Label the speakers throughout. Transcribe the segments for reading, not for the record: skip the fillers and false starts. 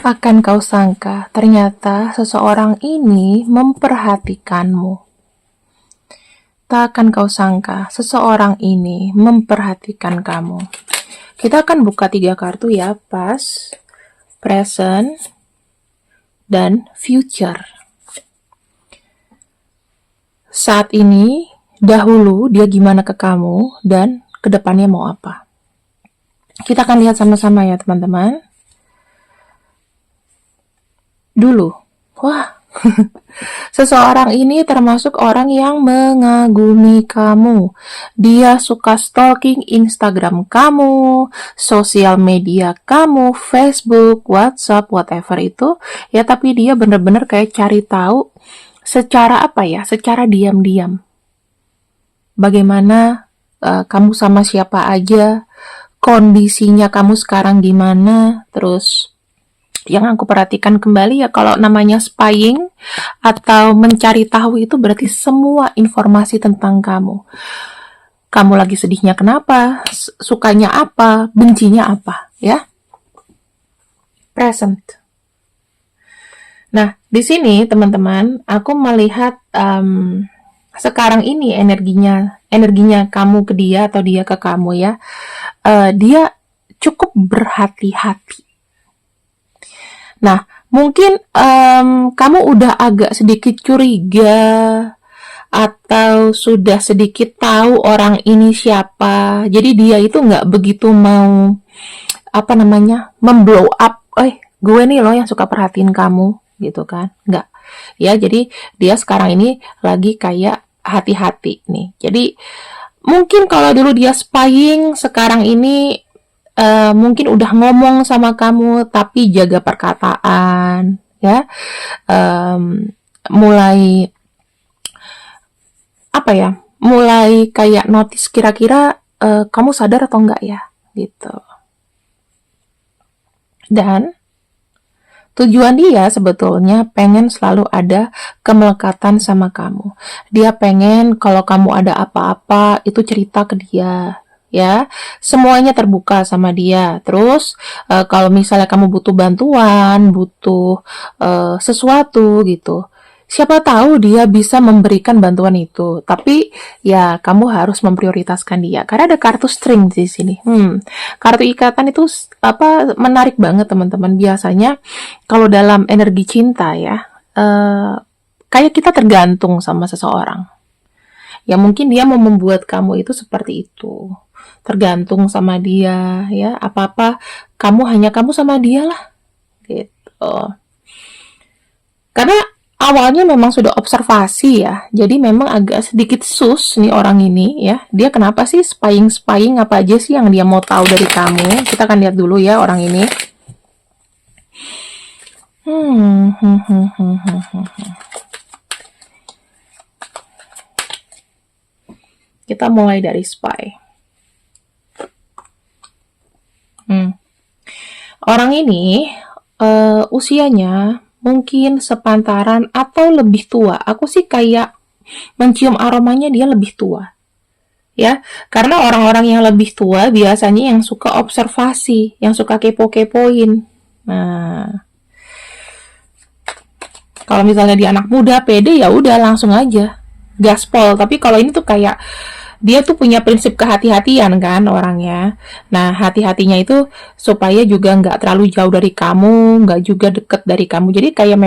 Speaker 1: Akan kau sangka, ternyata seseorang ini memperhatikanmu. Tak akan kau sangka, seseorang ini memperhatikan kamu. Kita akan buka 3 kartu ya, past, present, dan future. Saat ini, dahulu dia gimana ke kamu, dan kedepannya mau apa. Kita akan lihat sama-sama ya teman-teman. Dulu, wah, seseorang ini termasuk orang yang mengagumi kamu. Dia suka stalking Instagram kamu, sosial media kamu, Facebook, WhatsApp, whatever itu. Ya, tapi dia bener-bener kayak cari tahu secara apa ya, secara diam-diam. Bagaimana kamu sama siapa aja, kondisinya kamu sekarang gimana, terus yang aku perhatikan kembali ya kalau namanya spying atau mencari tahu itu berarti semua informasi tentang kamu. Kamu lagi sedihnya kenapa, sukanya apa, bencinya apa, ya. Present. Nah, di sini teman-teman, aku melihat sekarang ini energinya kamu ke dia atau dia ke kamu ya. Dia cukup berhati-hati. Nah, mungkin kamu udah agak sedikit curiga atau sudah sedikit tahu orang ini siapa. Jadi dia itu nggak begitu mau memblow up. Gue nih loh yang suka perhatiin kamu, gitu kan? Nggak. Ya, jadi dia sekarang ini lagi kayak hati-hati nih. Jadi mungkin kalau dulu dia spying, sekarang ini mungkin udah ngomong sama kamu tapi jaga perkataan ya, mulai mulai kayak notice kira-kira kamu sadar atau enggak ya gitu. Dan tujuan dia sebetulnya pengen selalu ada kemelekatan sama kamu. Dia pengen kalau kamu ada apa-apa itu cerita ke dia, ya, semuanya terbuka sama dia. Terus kalau misalnya kamu butuh bantuan, butuh sesuatu gitu, siapa tahu dia bisa memberikan bantuan itu. Tapi ya kamu harus memprioritaskan dia karena ada kartu string di sini. Kartu ikatan itu menarik banget teman-teman. Biasanya kalau dalam energi cinta ya, kayak kita tergantung sama seseorang. Ya mungkin dia mau membuat kamu itu seperti itu. Tergantung sama dia, ya, apa-apa hanya kamu sama dia lah, gitu. Karena awalnya memang sudah observasi ya, jadi memang agak sedikit sus nih orang ini ya. Dia kenapa sih spying apa aja sih yang dia mau tahu dari kamu? Kita akan lihat dulu ya orang ini. Kita mulai dari spy. Orang ini usianya mungkin sepantaran atau lebih tua. Aku sih kayak mencium aromanya dia lebih tua. Ya, karena orang-orang yang lebih tua biasanya yang suka observasi, yang suka kepo-kepoin. Nah, kalau misalnya dia anak muda, pede ya udah langsung aja gaspol. Tapi kalau ini tuh kayak dia tuh punya prinsip kehati-hatian kan orangnya. Nah, hati-hatinya itu supaya juga nggak terlalu jauh dari kamu, nggak juga deket dari kamu. Jadi kayak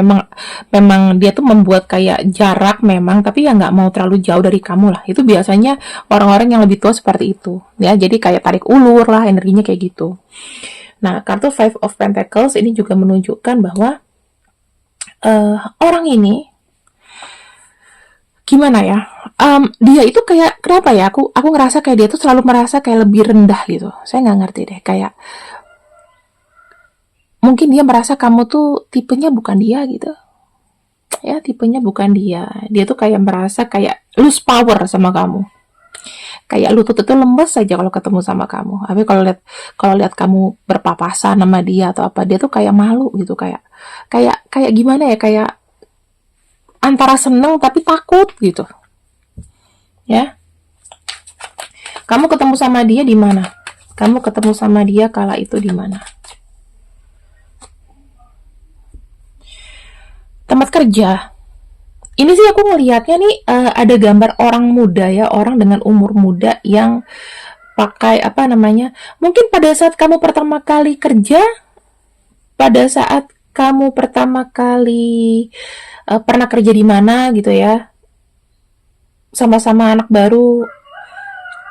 Speaker 1: memang dia tuh membuat kayak jarak memang, tapi ya nggak mau terlalu jauh dari kamu lah. Itu biasanya orang-orang yang lebih tua seperti itu. Ya, jadi kayak tarik ulur lah, energinya kayak gitu. Nah, kartu Five of Pentacles ini juga menunjukkan bahwa orang ini gimana ya, dia itu kayak kenapa ya, aku ngerasa kayak dia tuh selalu merasa kayak lebih rendah gitu. Saya nggak ngerti deh, kayak mungkin dia merasa kamu tuh tipenya bukan dia gitu ya, tipenya bukan dia. Dia tuh kayak merasa kayak lose power sama kamu, kayak lutut itu lemes saja kalau ketemu sama kamu. Tapi kalau lihat kamu berpapasan sama dia atau apa, dia tuh kayak malu gitu, kayak gimana ya, kayak antara seneng tapi takut gitu. Ya. Kamu ketemu sama dia di mana? Kamu ketemu sama dia kala itu di mana? Tempat kerja. Ini sih aku ngelihatnya nih ada gambar orang muda ya, orang dengan umur muda yang pakai apa namanya? Mungkin pada saat kamu pertama kali kerja, pada saat kamu pertama kali pernah kerja di mana gitu ya, sama-sama anak baru,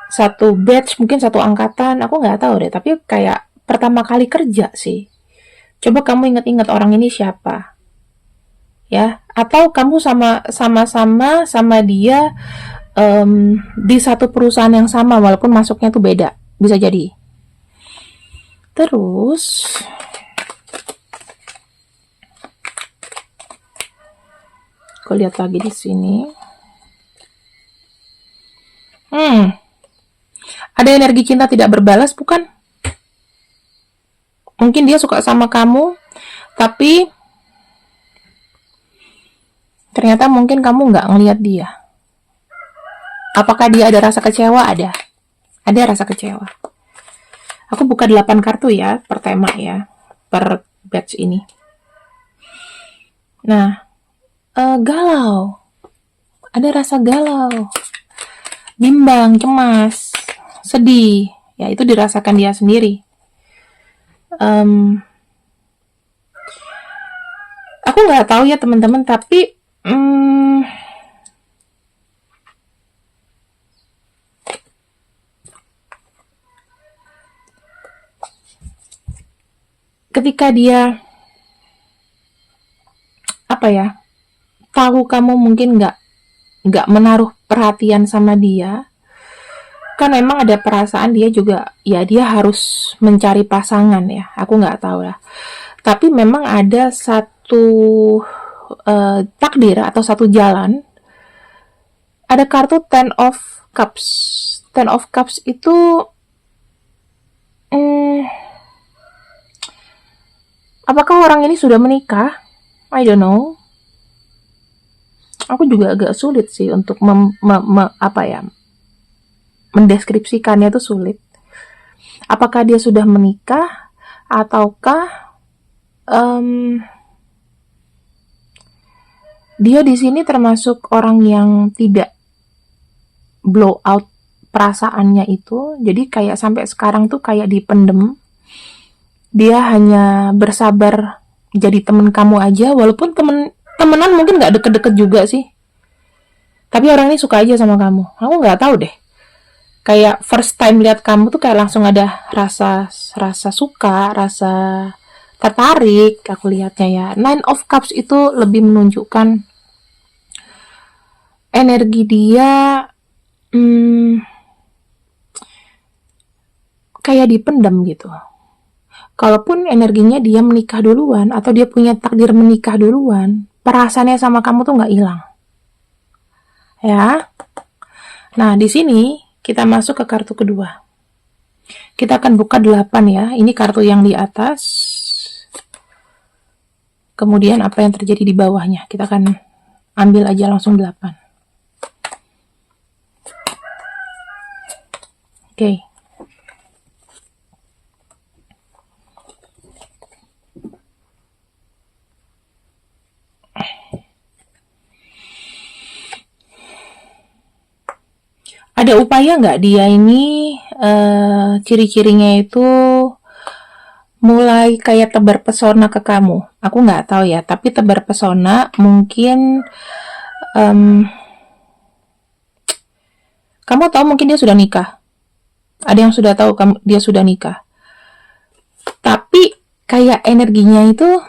Speaker 1: satu batch, mungkin satu angkatan, aku nggak tahu deh, tapi kayak pertama kali kerja sih. Coba kamu ingat-ingat orang ini siapa, ya? Atau kamu sama-sama sama dia di satu perusahaan yang sama, walaupun masuknya tuh beda, bisa jadi. Terus, aku lihat lagi di sini. Ada energi cinta tidak berbalas, bukan? Mungkin dia suka sama kamu, tapi ternyata mungkin kamu nggak ngelihat dia. Apakah dia ada rasa kecewa? Ada rasa kecewa. Aku buka 8 kartu ya, per tema ya, per batch ini. Nah, galau. Ada rasa galau. Bimbang, cemas, sedih. Ya, itu dirasakan dia sendiri. Aku nggak tahu ya teman-teman, tapi ketika dia apa ya, tahu kamu mungkin nggak menaruh perhatian sama dia, kan memang ada perasaan dia juga, ya dia harus mencari pasangan ya, aku nggak tahu lah. Tapi memang ada satu takdir atau satu jalan. Ada kartu Ten of Cups. Ten of Cups itu apakah orang ini sudah menikah? I don't know. Aku juga agak sulit sih untuk mendeskripsikannya, itu sulit. Apakah dia sudah menikah ataukah dia di sini termasuk orang yang tidak blow out perasaannya itu, jadi kayak sampai sekarang tuh kayak dipendem. Dia hanya bersabar jadi temen kamu aja, walaupun temenan mungkin nggak deket-deket juga sih, tapi orang ini suka aja sama kamu. Aku nggak tahu deh, kayak first time lihat kamu tuh kayak langsung ada rasa suka, rasa tertarik. Aku lihatnya ya, Nine of Cups itu lebih menunjukkan energi dia kayak dipendam gitu. Kalaupun energinya dia menikah duluan atau dia punya takdir menikah duluan, perasaannya sama kamu tuh nggak hilang. Ya. Nah, di sini kita masuk ke kartu kedua. Kita akan buka 8 ya. Ini kartu yang di atas. Kemudian apa yang terjadi di bawahnya. Kita akan ambil aja langsung 8. Oke. Ada upaya nggak dia ini ciri-cirinya itu mulai kayak tebar pesona ke kamu? Aku nggak tahu ya, tapi tebar pesona mungkin kamu tahu mungkin dia sudah nikah. Ada yang sudah tahu dia sudah nikah. Tapi kayak energinya itu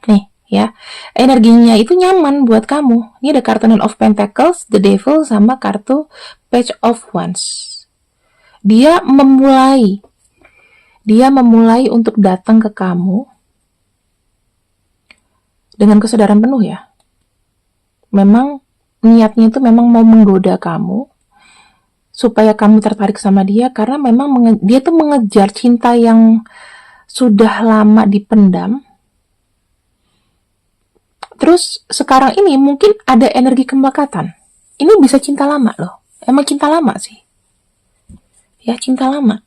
Speaker 1: nih ya, energinya itu nyaman buat kamu. Ini ada kartu Nine of Pentacles, The Devil, sama kartu Page of Wands. Dia memulai untuk datang ke kamu dengan kesadaran penuh ya. Memang niatnya itu memang mau menggoda kamu supaya kamu tertarik sama dia, karena memang dia tuh mengejar cinta yang sudah lama dipendam. Terus sekarang ini mungkin ada energi kembakatan. Ini bisa cinta lama loh. Emang cinta lama sih. Ya, cinta lama.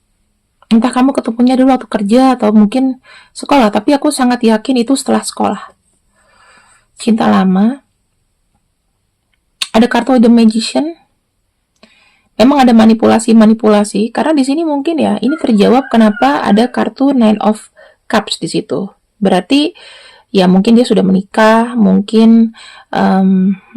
Speaker 1: Entah kamu ketemunya dulu waktu kerja atau mungkin sekolah, tapi aku sangat yakin itu setelah sekolah. cinta lama. Ada kartu The Magician. Memang ada manipulasi-manipulasi, karena di sini mungkin ya, ini terjawab kenapa ada kartu Nine of Cups di situ. Berarti ya mungkin dia sudah menikah, mungkin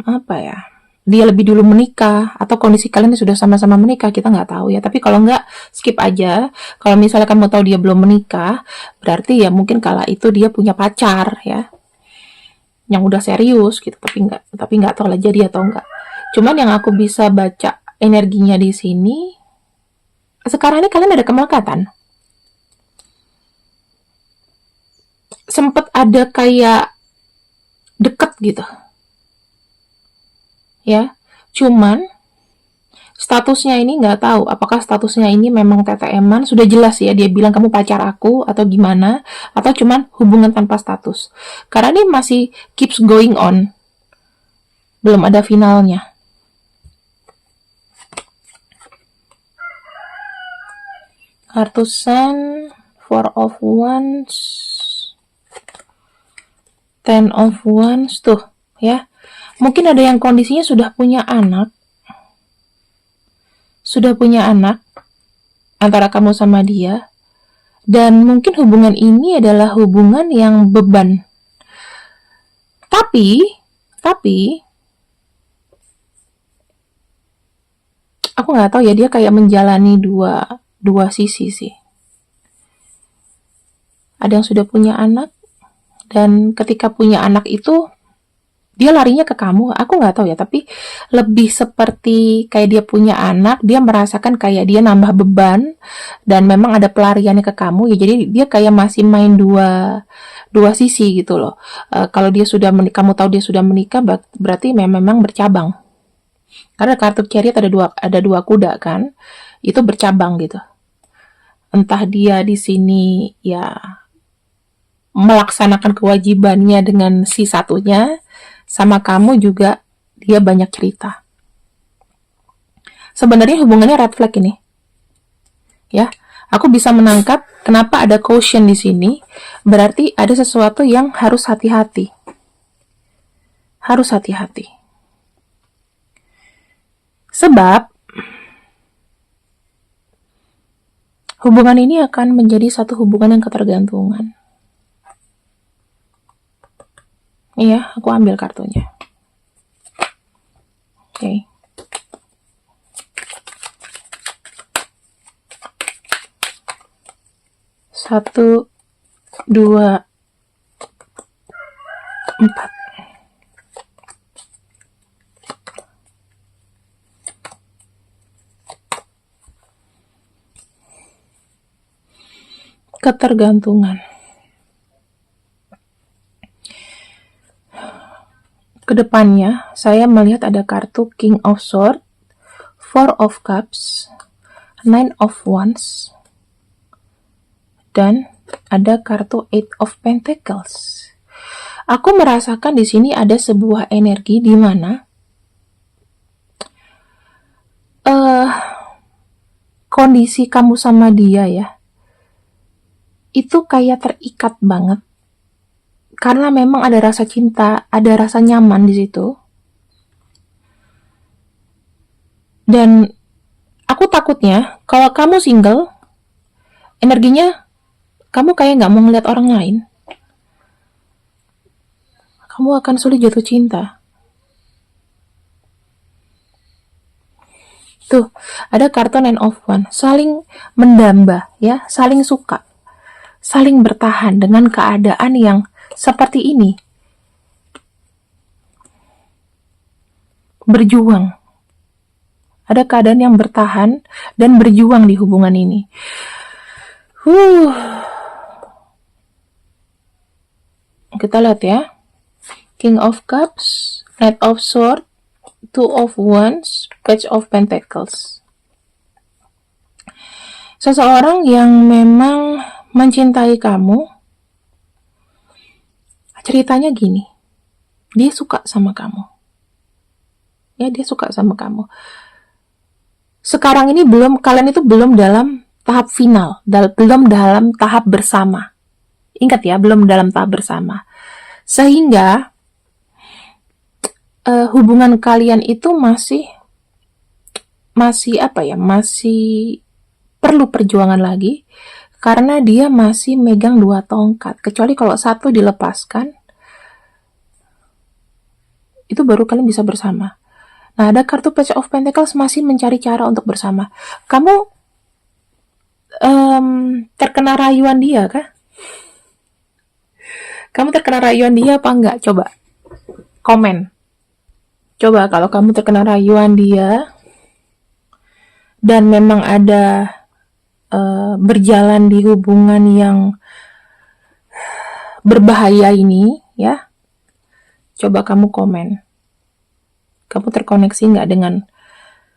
Speaker 1: apa ya, dia lebih dulu menikah, atau kondisi kalian sudah sama-sama menikah, kita nggak tahu ya. Tapi kalau nggak, skip aja. Kalau misalnya kamu tahu dia belum menikah, berarti ya mungkin kala itu dia punya pacar ya, yang udah serius gitu, tapi nggak tahu lah jadi atau enggak. Cuman yang aku bisa baca energinya di sini, sekarang ini kalian ada kemelekatan. Sempet ada kayak deket gitu. Ya, cuman statusnya ini nggak tahu apakah statusnya ini memang TTM-an, sudah jelas ya dia bilang kamu pacar aku atau gimana, atau cuman hubungan tanpa status. Karena ini masih keeps going on, belum ada finalnya. Kartu Sun, Four of Wands, Ten of Wands, tuh ya. Mungkin ada yang kondisinya sudah punya anak antara kamu sama dia, dan mungkin hubungan ini adalah hubungan yang beban. Tapi aku nggak tahu ya, dia kayak menjalani dua sisi sih. Ada yang sudah punya anak, dan ketika punya anak itu dia larinya ke kamu. Aku nggak tahu ya, tapi lebih seperti kayak dia punya anak, dia merasakan kayak dia nambah beban, dan memang ada pelariannya ke kamu ya. Jadi dia kayak masih main dua sisi gitu loh. Kalau dia sudah kamu tahu dia sudah menikah, berarti memang bercabang. Karena kartu Chariot ada dua kuda kan, itu bercabang gitu. Entah dia di sini ya melaksanakan kewajibannya dengan si satunya, sama kamu juga dia banyak cerita. Sebenarnya hubungannya red flag ini. Ya, aku bisa menangkap kenapa ada caution di sini, berarti ada sesuatu yang harus hati-hati. Harus hati-hati. Sebab hubungan ini akan menjadi satu hubungan yang ketergantungan. Iya, aku ambil kartunya. Oke. Satu, dua, empat. Ketergantungan. Kedepannya, saya melihat ada kartu King of Swords, Four of Cups, Nine of Wands, dan ada kartu Eight of Pentacles. Aku merasakan di sini ada sebuah energi di mana kondisi kamu sama dia ya, itu kayak terikat banget. Karena memang ada rasa cinta, ada rasa nyaman di situ. Dan aku takutnya kalau kamu single, energinya kamu kayak nggak mau ngeliat orang lain. Kamu akan sulit jatuh cinta. Tuh, ada kartu Nine of Wands, saling mendamba ya, saling suka, saling bertahan dengan keadaan yang seperti ini. Berjuang. Ada keadaan yang bertahan dan berjuang di hubungan ini. Kita lihat ya. King of Cups, Knight of Swords, Two of Wands, Page of Pentacles. Seseorang yang memang mencintai kamu, ceritanya gini, dia suka sama kamu. Ya, dia suka sama kamu. Sekarang ini kalian itu belum dalam tahap final, belum dalam tahap bersama. Ingat ya, belum dalam tahap bersama. Sehingga hubungan kalian itu masih apa ya, masih perlu perjuangan lagi, karena dia masih megang 2 tongkat. Kecuali kalau satu dilepaskan, itu baru kalian bisa bersama. Nah, ada kartu Page of Pentacles masih mencari cara untuk bersama. Kamu terkena rayuan dia kah? Kamu terkena rayuan dia apa enggak? Coba komen. Coba kalau kamu terkena rayuan dia dan memang ada berjalan di hubungan yang berbahaya ini, ya, coba kamu komen. Kamu terkoneksi nggak dengan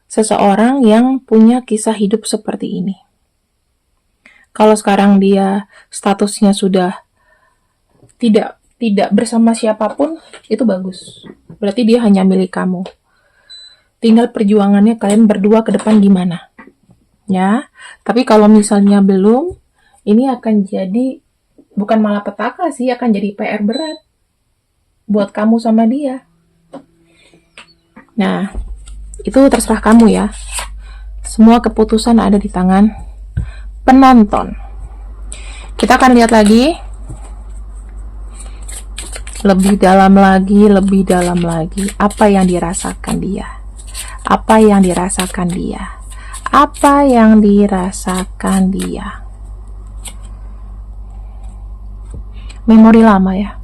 Speaker 1: seseorang yang punya kisah hidup seperti ini? Kalau sekarang dia statusnya sudah tidak bersama siapapun, itu bagus. Berarti dia hanya milik kamu. Tinggal perjuangannya kalian berdua ke depan gimana. Ya, tapi kalau misalnya belum, ini akan jadi bukan malapetaka sih, akan jadi PR berat buat kamu sama dia. Nah, itu terserah kamu ya. Semua keputusan ada di tangan penonton. Kita akan lihat lagi, lebih dalam lagi apa yang dirasakan dia. Apa yang dirasakan dia. Apa yang dirasakan dia. Memori lama ya.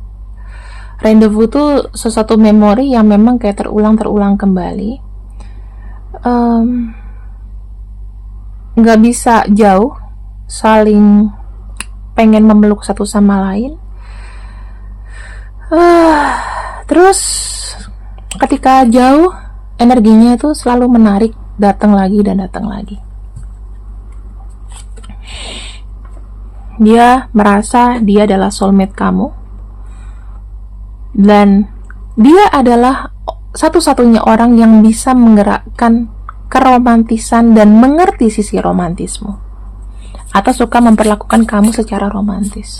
Speaker 1: Rendezvous itu sesuatu memori yang memang kayak terulang kembali. Nggak bisa jauh, saling pengen memeluk satu sama lain. Terus ketika jauh, energinya itu selalu menarik, datang lagi dan datang lagi. Dia merasa dia adalah soulmate kamu, dan dia adalah satu-satunya orang yang bisa menggerakkan keromantisan dan mengerti sisi romantismu, atau suka memperlakukan kamu secara romantis.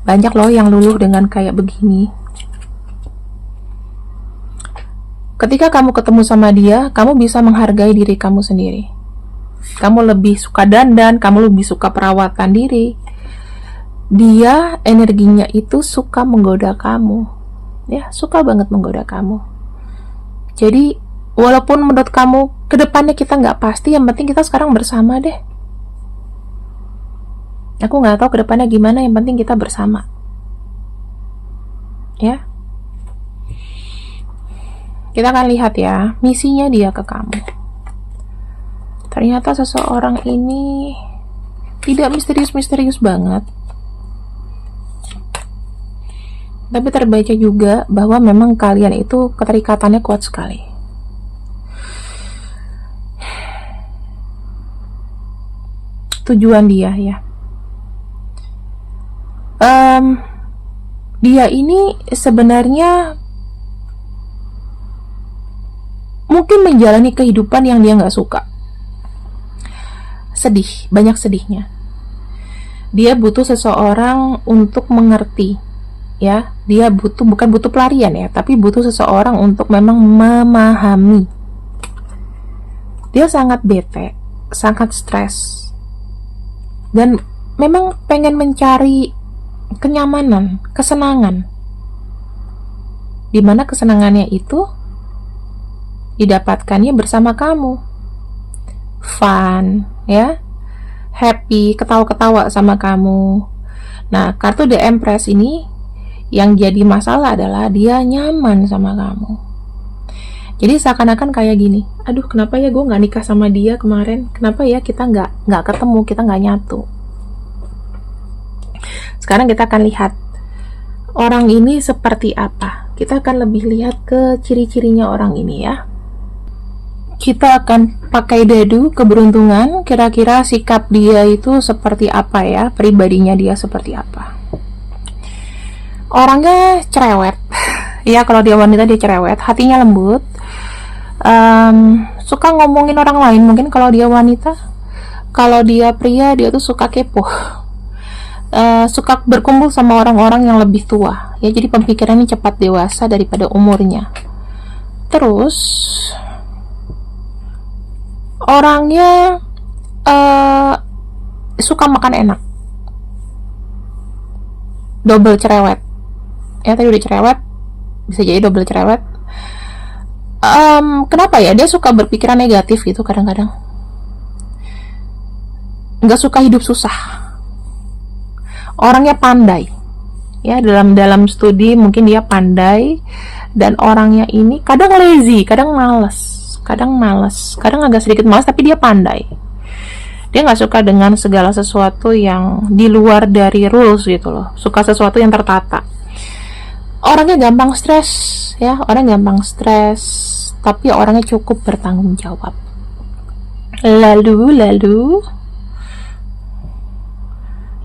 Speaker 1: Banyak loh yang luluh dengan kayak begini. Ketika kamu ketemu sama dia, kamu bisa menghargai diri kamu sendiri. Kamu lebih suka dandan, kamu lebih suka perawatan diri. Dia energinya itu suka menggoda kamu. Ya, suka banget menggoda kamu. Jadi, walaupun menurut kamu kedepannya kita nggak pasti, yang penting kita sekarang bersama deh. Aku nggak tahu kedepannya gimana, yang penting kita bersama. Ya. Kita akan lihat ya, misinya dia ke kamu. Ternyata seseorang ini tidak misterius-misterius banget. Tapi terbaca juga bahwa memang kalian itu keterikatannya kuat sekali. Tujuan dia ya. Dia ini sebenarnya mungkin menjalani kehidupan yang dia nggak suka. Sedih, banyak sedihnya. Dia butuh seseorang untuk mengerti, ya. Dia bukan butuh pelarian ya, tapi butuh seseorang untuk memang memahami. Dia sangat bete, sangat stres, dan memang pengen mencari kenyamanan, kesenangan. Dimana kesenangannya itu didapatkannya bersama kamu, fun, ya, happy, ketawa-ketawa sama kamu. Nah, kartu The Empress ini yang jadi masalah adalah dia nyaman sama kamu. Jadi seakan-akan kayak gini, aduh kenapa ya gue nggak nikah sama dia kemarin, kenapa ya kita nggak ketemu, kita nggak nyatu. Sekarang kita akan lihat orang ini seperti apa. Kita akan lebih lihat ke ciri-cirinya orang ini ya. Kita akan pakai dadu keberuntungan, kira-kira sikap dia itu seperti apa ya, pribadinya dia seperti apa. Orangnya cerewet, ya kalau dia wanita dia cerewet, hatinya lembut, suka ngomongin orang lain mungkin kalau dia wanita. Kalau dia pria dia tuh suka kepo, suka berkumpul sama orang-orang yang lebih tua, ya, jadi pemikirannya cepat dewasa daripada umurnya. Terus orangnya suka makan enak, double cerewet ya, tadi udah cerewet, bisa jadi double cerewet. Kenapa ya dia suka berpikiran negatif gitu kadang-kadang, nggak suka hidup susah. Orangnya pandai ya, dalam studi mungkin dia pandai. Dan orangnya ini kadang lazy, kadang males, kadang agak sedikit malas, tapi dia pandai. Dia nggak suka dengan segala sesuatu yang di luar dari rules gitu loh, suka sesuatu yang tertata. Orangnya gampang stres ya, tapi orangnya cukup bertanggung jawab. Lalu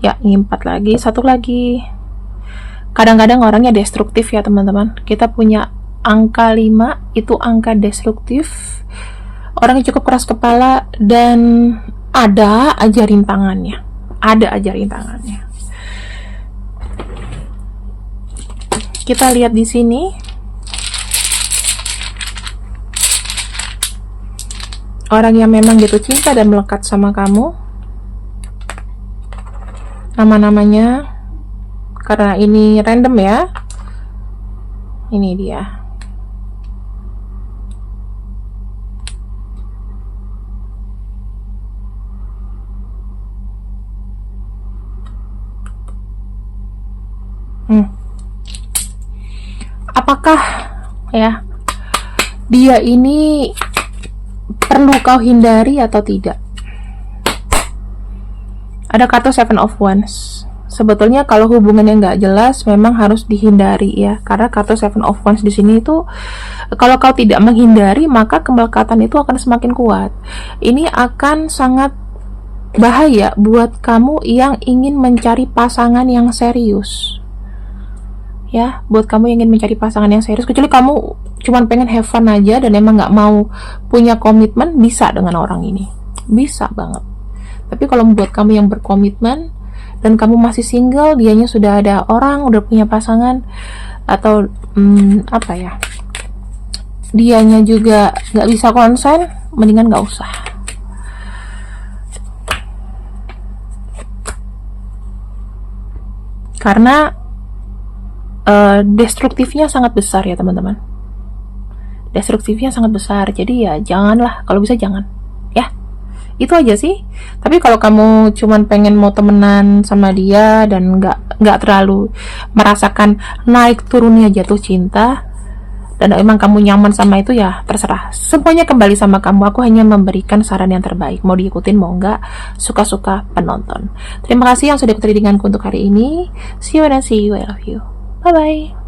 Speaker 1: ya, ini 4 lagi, satu lagi. Kadang-kadang orangnya destruktif ya teman-teman. Kita punya angka 5, itu angka destruktif. Orangnya cukup keras kepala dan ada aja rintangannya. Kita lihat di sini. Orang yang memang jatuh cinta dan melekat sama kamu. Nama-namanya, karena ini random ya, ini dia. Apakah ya dia ini perlu kau hindari atau tidak? Ada kartu Seven of Wands. Sebetulnya kalau hubungannya nggak jelas memang harus dihindari ya, karena kartu Seven of Wands di sini itu kalau kau tidak menghindari maka kemelekatan itu akan semakin kuat. Ini akan sangat bahaya buat kamu yang ingin mencari pasangan yang serius ya, buat kamu yang ingin mencari pasangan yang serius. Kecuali kamu cuman pengen have fun aja dan emang nggak mau punya komitmen, bisa dengan orang ini, bisa banget. Tapi kalau buat kamu yang berkomitmen dan kamu masih single, dianya sudah ada orang, udah punya pasangan, atau apa ya, dianya juga nggak bisa konsen, mendingan nggak usah. Karena destruktifnya sangat besar ya teman-teman, destruktifnya sangat besar. Jadi ya janganlah, kalau bisa jangan ya. Itu aja sih. Tapi kalau kamu cuman pengen mau temenan sama dia dan nggak terlalu merasakan naik turunnya jatuh cinta, dan emang kamu nyaman sama itu, ya terserah, semuanya kembali sama kamu. Aku hanya memberikan saran yang terbaik, mau diikutin mau nggak, suka-suka penonton. Terima kasih yang sudah ikuti readinganku untuk hari ini. See you and see you, I love you, bye bye.